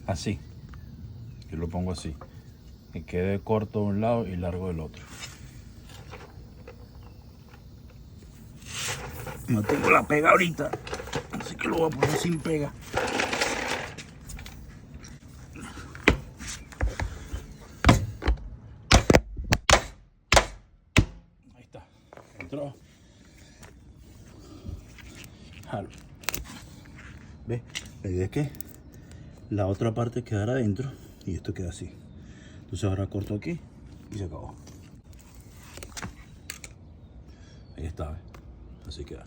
así. Yo lo pongo así, que quede corto de un lado y largo del otro. No tengo la pega ahorita, así que lo voy a poner sin pega. Ahí está, entró. Jalo. ¿Ves? La idea es que la otra parte quedará adentro y esto queda así. Entonces ahora corto aquí y se acabó. Ahí está, ¿ves? Así queda.